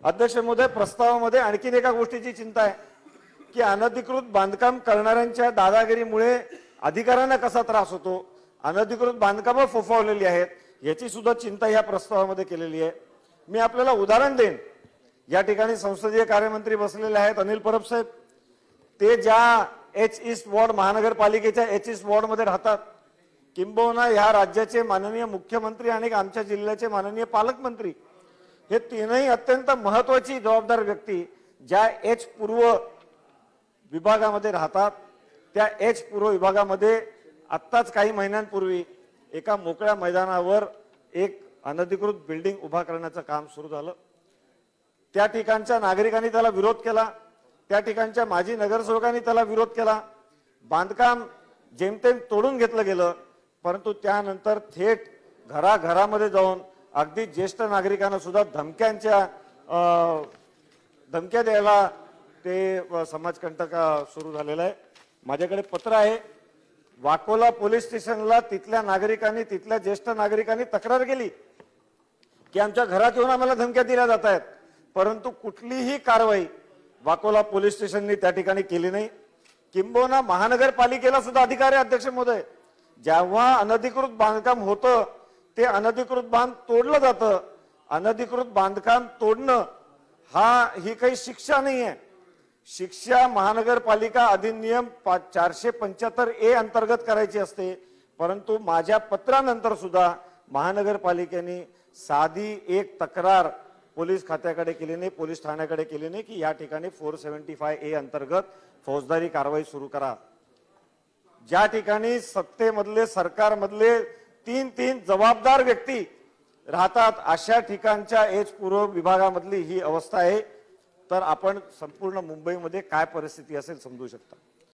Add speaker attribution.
Speaker 1: अध्यक्ष महोदय, प्रस्तावामध्ये आणखीन एका गोष्टीची चिंता आहे की अनधिकृत बांधकाम करणाऱ्यांच्या दादागिरीमुळे अधिकाऱ्यांना कसा त्रास होतो, अनधिकृत बांधकामं फोफावलेली आहेत, याची सुद्धा चिंता या प्रस्तावामध्ये केलेली आहे। मी आपल्याला उदाहरण देईन, या ठिकाणी संसदीय कार्यमंत्री बसलेले आहेत अनिल परब साहेब, ते ज्या एच ईस्ट वॉर्ड महानगरपालिकेच्या एच ईस्ट वॉर्ड मध्ये राहतात, किंबहुना या राज्याचे माननीय मुख्यमंत्री आणि आमच्या जिल्ह्याचे माननीय पालकमंत्री हे तीनही अत्यंत महत्त्वाची जबाबदार व्यक्ती ज्या एच पूर्व विभागामध्ये राहतात, त्या एच पूर्व विभागामध्ये आत्ताच काही महिन्यांपूर्वी एका मोकळ्या मैदानावर एक अनधिकृत बिल्डिंग उभा करण्याचं काम सुरू झालं। त्या ठिकाणच्या नागरिकांनी त्याला विरोध केला, त्या ठिकाणच्या माजी नगरसेवकांनी त्याला विरोध केला, बांधकाम जेमतेम तोडून घेतलं गेलं, परंतु त्यानंतर थेट घराघरामध्ये जाऊन अगदी ज्येष्ठ नागरिकांना सुद्धा धमक्या द्यायला ते समाजकंटक सुरू झालेला आहे। माझ्याकडे पत्र आहे, वाकोला पोलीस स्टेशनला तिथल्या नागरिकांनी, तिथल्या ज्येष्ठ नागरिकांनी तक्रार केली की आमच्या घरात येऊन आम्हाला धमक्या दिल्या जात आहेत, परंतु कुठलीही कारवाई वाकोला पोलीस स्टेशनने त्या ठिकाणी केली नाही। किंबहुना महानगरपालिकेला सुद्धा अधिकार आहे अध्यक्ष महोदय, जेव्हा अनधिकृत बांधकाम होतं ते अनधिकृत बांध तोडलं जातं, अनधिकृत बांधकाम तोडणं ही काही शिक्षा नाही आहे। शिक्षा महानगरपालिका अधिनियम 475A अंतर्गत करायची असते, परंतु माझ्या पत्रानंतर सुद्धा महानगरपालिकेने साधी एक तक्रार पोलीस खात्याकडे केली नाही, पोलीस ठाण्याकडे केली नाही की या ठिकाणी 475A अंतर्गत फौजदारी कारवाई सुरू करा। ज्या ठिकाणी सत्तेमधले सरकारमधले तीन जबाबदार व्यक्ती राहतात अशा ठिकाणच्या एच पूर्व विभागामधली ही अवस्था आहे, तर आपण संपूर्ण मुंबईमध्ये काय परिस्थिती असेल समजू शकता।